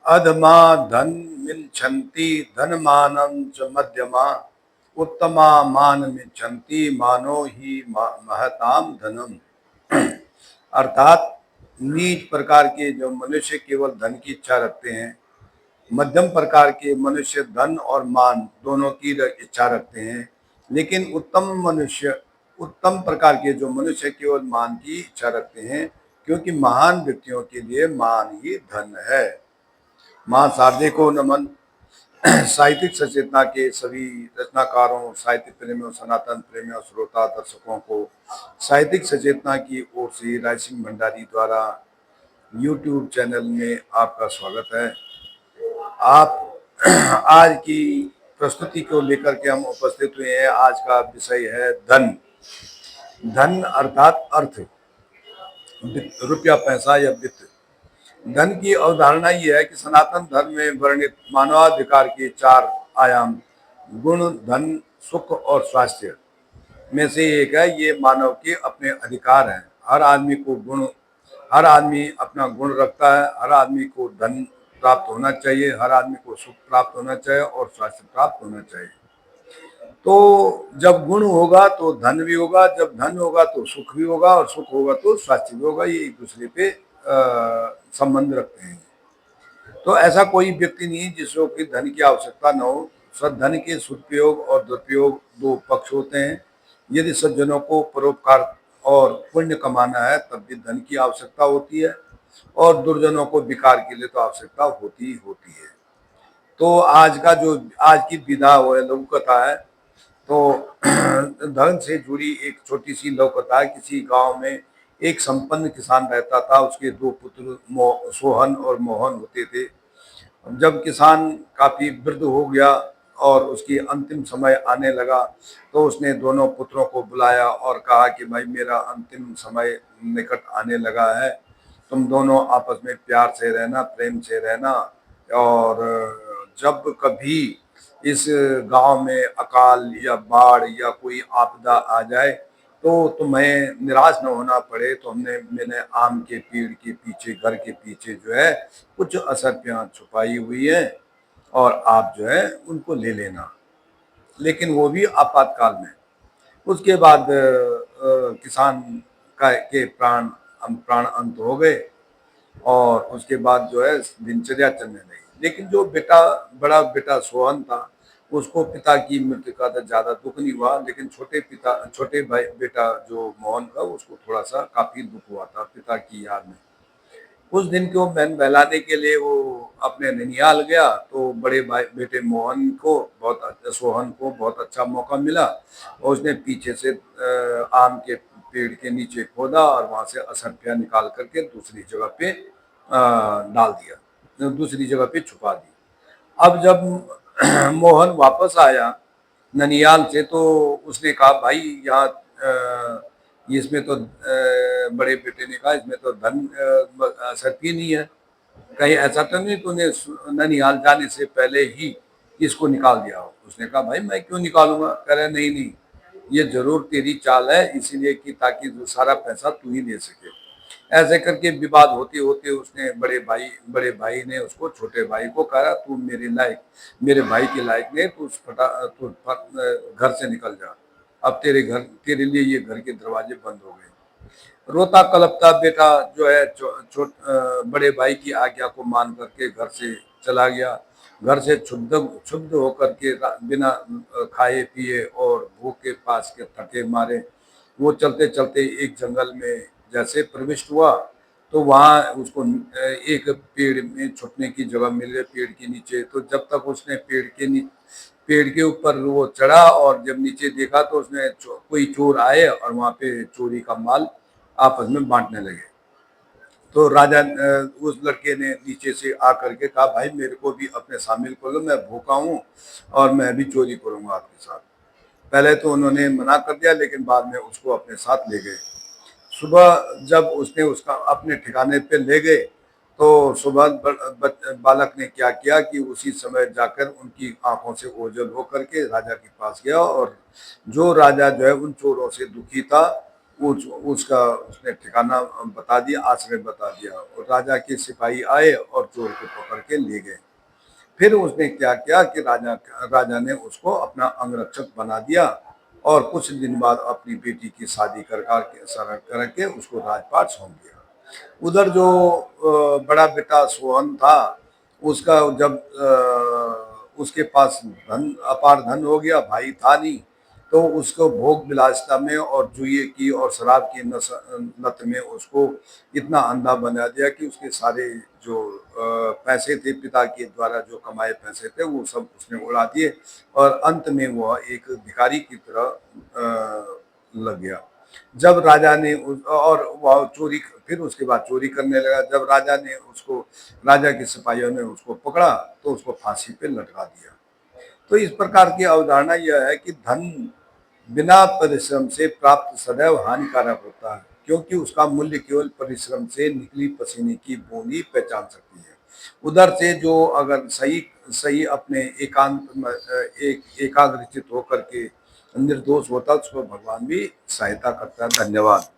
अधमा धन मिच्छन्ति धनमानं च मध्यमा उत्तमा मान मिच्छन्ति मानो ही महताम धनम। अर्थात नीच प्रकार के जो मनुष्य केवल धन की इच्छा रखते हैं, मध्यम प्रकार के मनुष्य धन और मान दोनों की इच्छा रखते हैं, लेकिन उत्तम प्रकार के जो मनुष्य केवल मान की इच्छा रखते हैं, क्योंकि महान व्यक्तियों के लिए मान ही धन है। मां शारदे को नमन। साहित्यिक सचेतना के सभी रचनाकारों, साहित्य प्रेमियों, सनातन प्रेमियों, श्रोता दर्शकों को साहित्यिक सचेतना की ओर से राय सिंह भंडारी द्वारा यूट्यूब चैनल में आपका स्वागत है। आप आज की प्रस्तुति को लेकर के हम उपस्थित हुए हैं। आज का विषय है धन। धन अर्थात अर्थ, रुपया, पैसा या वित्त। धन की अवधारणा यह है कि सनातन धर्म में वर्णित मानवाधिकार के चार आयाम गुण, धन, सुख और स्वास्थ्य में से एक है। ये मानव के अपने अधिकार हैं। हर आदमी अपना गुण रखता है। हर आदमी को धन प्राप्त होना चाहिए, हर आदमी को सुख प्राप्त होना चाहिए और स्वास्थ्य प्राप्त होना चाहिए। तो जब गुण होगा तो धन भी होगा, जब धन होगा तो सुख भी होगा और सुख होगा तो स्वास्थ्य भी होगा। ये एक दूसरे पे संबंध रखते हैं। तो ऐसा कोई व्यक्ति नहीं जिसको कि धन की आवश्यकता न हो। धन के सदुपयोग और दुरुपयोग दो पक्ष होते हैं। यदि सज्जनों को परोपकार और पुण्य कमाना है तब भी धन की आवश्यकता होती है, और दुर्जनों को विकार के लिए तो आवश्यकता होती ही होती है। तो आज की विधा वो है लघु कथा है। तो धन से जुड़ी एक छोटी सी लघु कथा है। किसी गांव में एक संपन्न किसान रहता था। उसके दो पुत्र सोहन और मोहन होते थे। जब किसान काफी वृद्ध हो गया और उसकी अंतिम समय आने लगा, तो उसने दोनों पुत्रों को बुलाया और कहा कि भाई, मेरा अंतिम समय निकट आने लगा है। तुम दोनों आपस में प्यार से रहना, प्रेम से रहना, और जब कभी इस गांव में अकाल या बाढ़ या कोई आपदा आ जाए तो तुम्हें निराश न होना पड़े। तो मैंने आम के पेड़ के पीछे, घर के पीछे जो है कुछ असरपियाँ छुपाई हुई है, और आप जो है उनको ले लेना, लेकिन वो भी आपातकाल में। उसके बाद किसान का के प्राण अंत हो गए, और उसके बाद जो है दिनचर्या चलने लगी। लेकिन जो बड़ा बेटा सोहन था, उसको पिता की मृत्यु का तो ज्यादा दुख नहीं हुआ, लेकिन छोटे भाई बेटा जो मोहन का, उसको थोड़ा सा काफी दुख हुआ था पिता की याद में। उस दिन को बहन बहलाने के लिए वो अपने ननिहाल गया। तो बड़े भाई बेटे सोहन को बहुत अच्छा मौका मिला, और उसने पीछे से आम के पेड़ के नीचे खोदा और वहां से असरफिया निकाल करके दूसरी जगह पे डाल दिया, दूसरी जगह पे छुपा दी। अब जब मोहन वापस आया ननियाल से, तो उसने कहा, भाई यहाँ इसमें तो बड़े बेटे ने कहा, इसमें तो धन सत्य नहीं है। कहीं ऐसा तो नहीं तूने ननिहाल जाने से पहले ही इसको निकाल दिया हो? उसने कहा, भाई मैं क्यों निकालूंगा। कह रहे, नहीं नहीं, ये जरूर तेरी चाल है, इसीलिए कि ताकि जो सारा पैसा तू ही ले सके। ऐसे करके विवाद होते होते उसने बड़े भाई ने उसको छोटे भाई को कहा, तू मेरे भाई के लायक नहीं, तू घर से निकल जा। अब तेरे लिए ये घर के दरवाजे बंद हो गए। रोता कलपता बेटा जो है बड़े भाई की आज्ञा को मान करके घर से चला गया। घर से क्षुब्ध होकर के बिना खाए पिए और भूख के पास के थके मारे वो चलते चलते एक जंगल में जैसे प्रविष्ट हुआ, तो वहाँ उसको एक पेड़ में छुपने की जगह मिल गई, पेड़ के नीचे। तो जब तक उसने पेड़ के ऊपर वो चढ़ा और जब नीचे देखा, तो उसने कोई चोर आए और वहाँ पे चोरी का माल आपस में बांटने लगे। तो राजा उस लड़के ने नीचे से आकर के कहा, भाई मेरे को भी अपने शामिल कर लो, मैं भूखा हूँ और मैं भी चोरी करूंगा आपके साथ। पहले तो उन्होंने मना कर दिया, लेकिन बाद में उसको अपने साथ ले गए। सुबह जब उसने उसका अपने ठिकाने पे ले गए, तो सुबह बालक ने क्या किया कि उसी समय जाकर उनकी आंखों से ओझल होकर के राजा के पास गया, और जो राजा जो है उन चोरों से दुखी था, उसका उसने ठिकाना बता दिया, आश्रय बता दिया, और राजा के सिपाही आए और चोर को पकड़ के ले गए। फिर उसने क्या किया कि राजा ने उसको अपना अंगरक्षक बना दिया, और कुछ दिन बाद अपनी बेटी की शादी करके उसको राजपाट सौंप दिया। उधर जो बड़ा बेटा सोहन था, उसका जब उसके पास धन, अपार धन हो गया, भाई था नहीं, तो उसको भोग विलासिता में और जुए की और शराब की लत में उसको इतना अंधा बना दिया कि उसके सारे जो पैसे थे, पिता के द्वारा जो कमाए पैसे थे, वो सब उसने उड़ा दिए, और अंत में वह एक भिखारी की तरह लग गया। जब राजा ने और वह चोरी, फिर उसके बाद चोरी करने लगा। जब राजा के सिपाहियों ने उसको पकड़ा तो उसको फांसी पे लटका दिया। तो इस प्रकार की अवधारणा यह है कि धन बिना परिश्रम से प्राप्त सदैव हानिकारक होता है, क्योंकि उसका मूल्य केवल परिश्रम से निकली पसीने की बूंद ही पहचान सकती है। उधर से जो अगर सही सही अपने एकांत एकाग्रचित होकर के निर्दोष होता, तो उसको भगवान भी सहायता करता है। धन्यवाद।